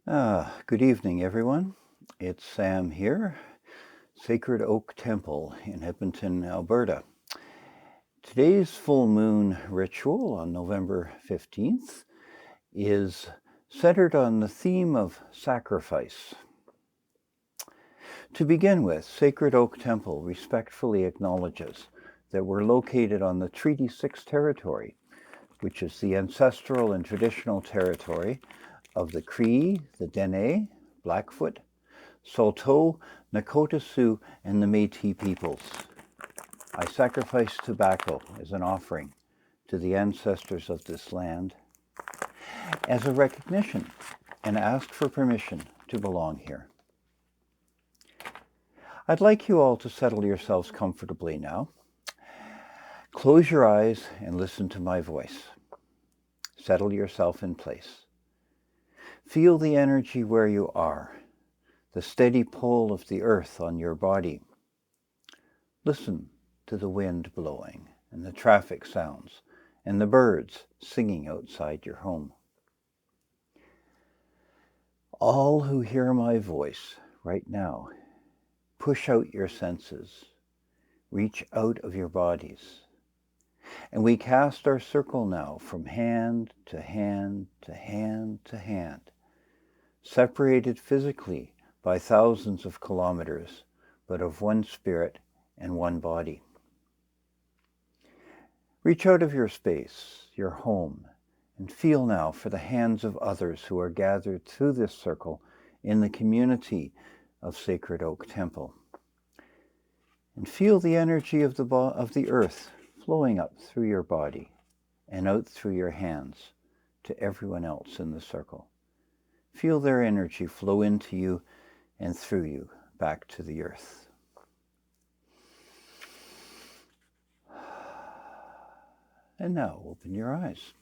Good evening, everyone. It's Sam here, Sacred Oak Temple in Edmonton, Alberta. Today's full moon ritual on November 15th is centered on the theme of sacrifice. To begin with, Sacred Oak Temple respectfully acknowledges that we're located on the Treaty 6 territory, which is the ancestral and traditional territory of the Cree, the Dene, Blackfoot, Saulteaux, Nakota Sioux, and the Métis peoples. I sacrifice tobacco as an offering to the ancestors of this land as a recognition and ask for permission to belong here. I'd like you all to settle yourselves comfortably now. Close your eyes and listen to my voice. Settle yourself in place. Feel the energy where you are, the steady pull of the earth on your body. Listen to the wind blowing and the traffic sounds and the birds singing outside your home. All who hear my voice right now, push out your senses, reach out of your bodies. And we cast our circle now from hand to hand to hand to hand, separated physically by thousands of kilometers, but of one spirit and one body. Reach out of your space, your home, and feel now for the hands of others who are gathered through this circle in the community of Sacred Oak Temple. And feel the energy of the earth flowing up through your body and out through your hands to everyone else in the circle. Feel their energy flow into you and through you back to the earth. And now open your eyes.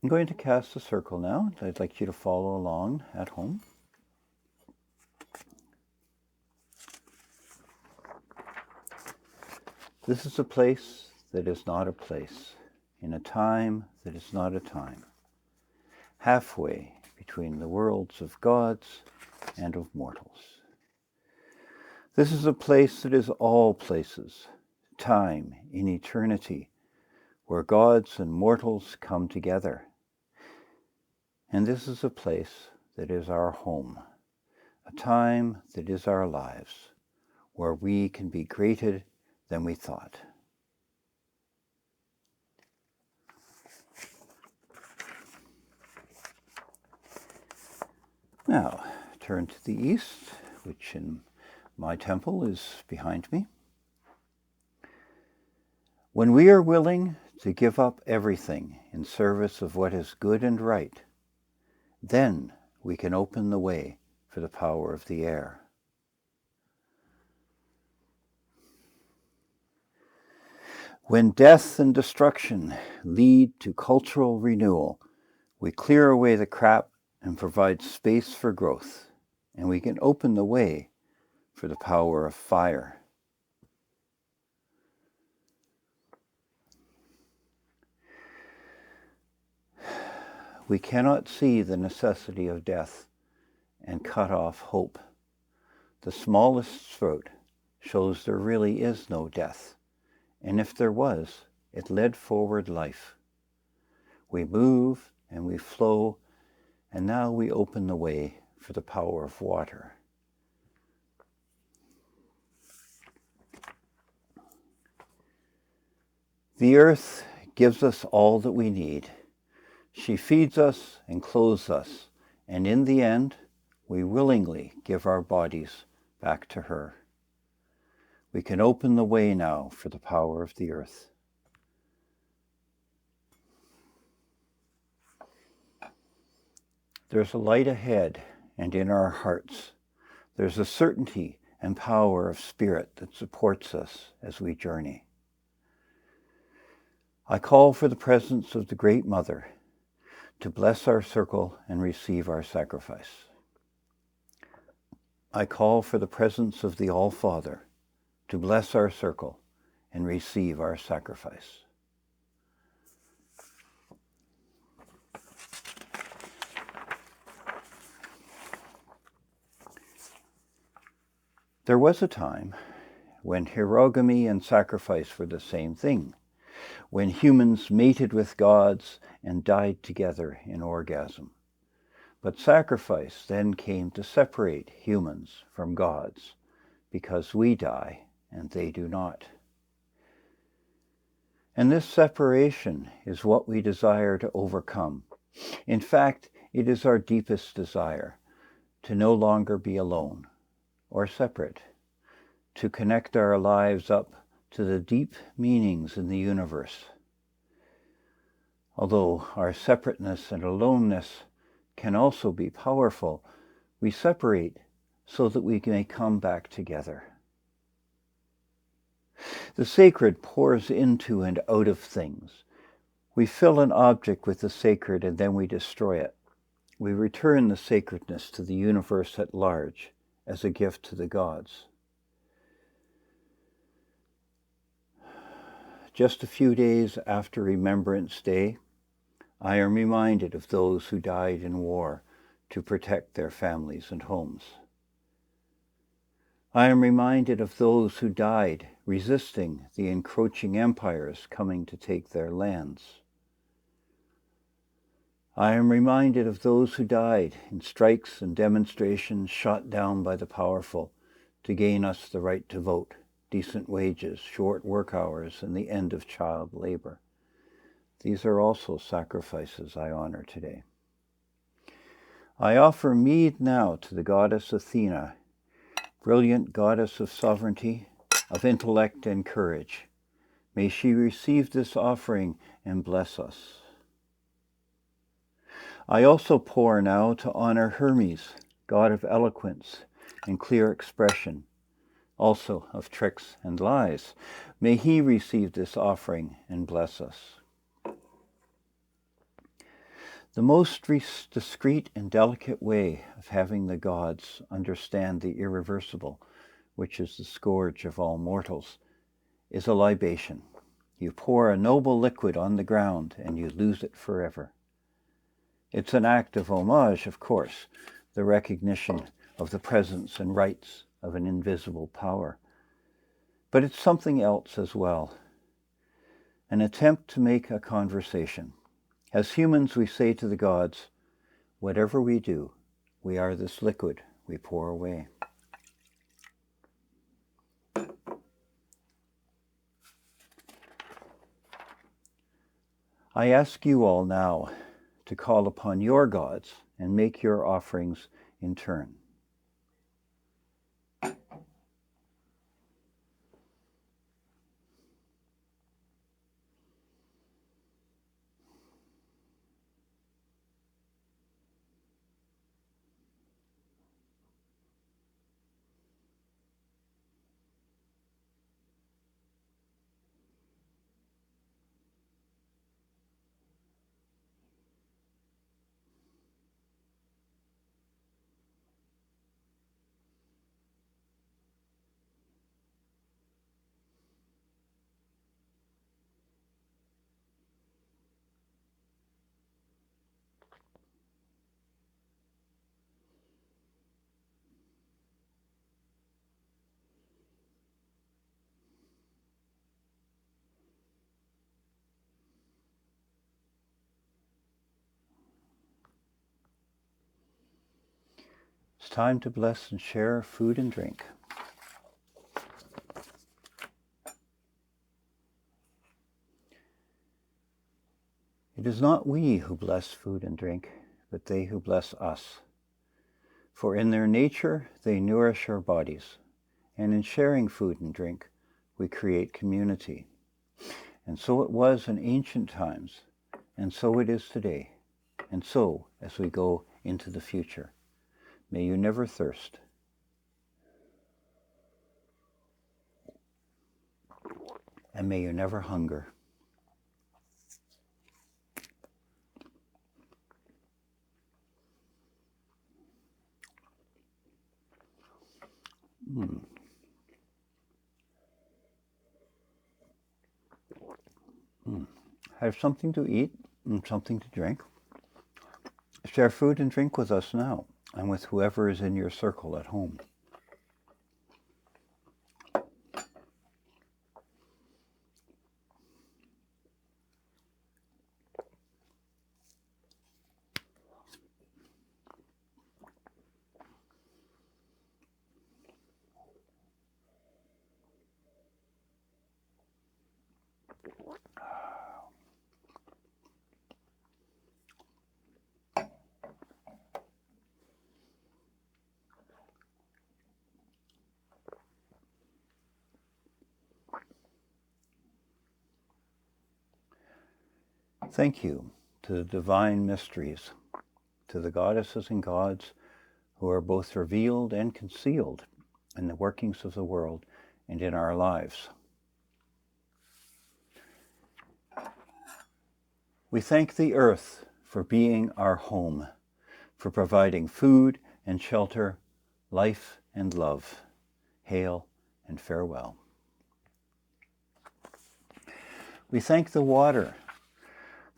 I'm going to cast a circle now. I'd like you to follow along at home. This is a place that is not a place, in a time that is not a time, halfway between the worlds of gods and of mortals. This is a place that is all places, time in eternity, where gods and mortals come together. And this is a place that is our home, a time that is our lives, where we can be greater than we thought. Now, turn to the east, which in my temple is behind me. When we are willing to give up everything in service of what is good and right, then we can open the way for the power of the air. When death and destruction lead to cultural renewal, we clear away the crap and provide space for growth, and we can open the way for the power of fire. We cannot see the necessity of death and cut off hope. The smallest sprout shows there really is no death, and if there was, it led forward life. We move and we flow, and now we open the way for the power of water. The earth gives us all that we need. She feeds us and clothes us, and in the end, we willingly give our bodies back to her. We can open the way now for the power of the earth. There's a light ahead and in our hearts. There's a certainty and power of spirit that supports us as we journey. I call for the presence of the Great Mother to bless our circle and receive our sacrifice. I call for the presence of the All-Father to bless our circle and receive our sacrifice. There was a time when hierogamy and sacrifice were the same thing, when humans mated with gods and died together in orgasm. But sacrifice then came to separate humans from gods, because we die and they do not. And this separation is what we desire to overcome. In fact, it is our deepest desire, to no longer be alone or separate, to connect our lives up to the deep meanings in the universe. Although our separateness and aloneness can also be powerful, we separate so that we may come back together. The sacred pours into and out of things. We fill an object with the sacred and then we destroy it. We return the sacredness to the universe at large as a gift to the gods. Just a few days after Remembrance Day, I am reminded of those who died in war to protect their families and homes. I am reminded of those who died resisting the encroaching empires coming to take their lands. I am reminded of those who died in strikes and demonstrations shot down by the powerful to gain us the right to vote, decent wages, short work hours, and the end of child labor. These are also sacrifices I honor today. I offer mead now to the goddess Athena, brilliant goddess of sovereignty, of intellect and courage. May she receive this offering and bless us. I also pour now to honor Hermes, god of eloquence and clear expression, also of tricks and lies. May he receive this offering and bless us. The most discreet and delicate way of having the gods understand the irreversible, which is the scourge of all mortals, is a libation. You pour a noble liquid on the ground and you lose it forever. It's an act of homage, of course, the recognition of the presence and rights of an invisible power. But it's something else as well, an attempt to make a conversation. As humans, we say to the gods, whatever we do, we are this liquid we pour away. I ask you all now to call upon your gods and make your offerings in turn. It's time to bless and share food and drink. It is not we who bless food and drink, but they who bless us. For in their nature they nourish our bodies, and in sharing food and drink, we create community. And so it was in ancient times, and so it is today, and so as we go into the future. May you never thirst. And may you never hunger. Have something to eat and something to drink. Share food and drink with us now, and with whoever is in your circle at home. Thank you to the divine mysteries, to the goddesses and gods who are both revealed and concealed in the workings of the world and in our lives. We thank the earth for being our home, for providing food and shelter, life and love. Hail and farewell. We thank the water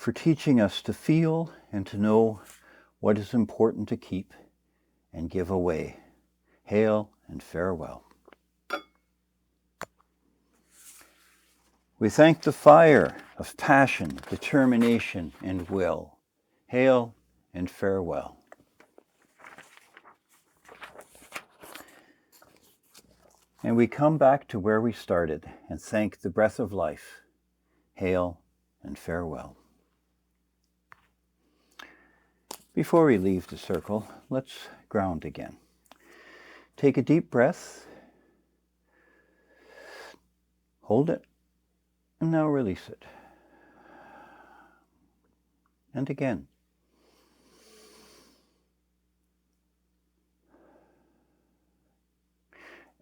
for teaching us to feel and to know what is important to keep and give away. Hail and farewell. We thank the fire of passion, determination, and will. Hail and farewell. And we come back to where we started and thank the breath of life. Hail and farewell. Before we leave the circle, let's ground again. Take a deep breath. Hold it. And now release it. And again.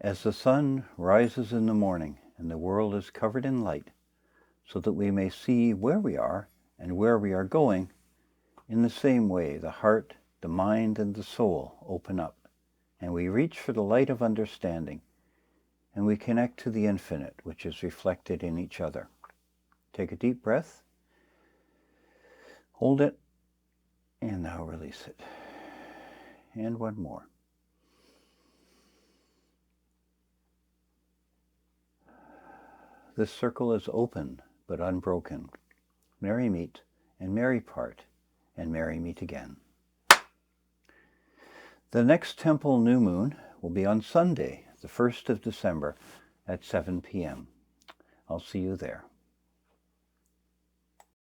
As the sun rises in the morning and the world is covered in light, so that we may see where we are and where we are going, in the same way the heart, the mind, and the soul open up, and we reach for the light of understanding, and we connect to the infinite, which is reflected in each other. Take a deep breath, hold it, and now release it. And one more. This circle is open but unbroken. Merry meet and merry part, and merry meet again. The next temple new moon will be on Sunday, the 1st of December at 7 p.m. I'll see you there.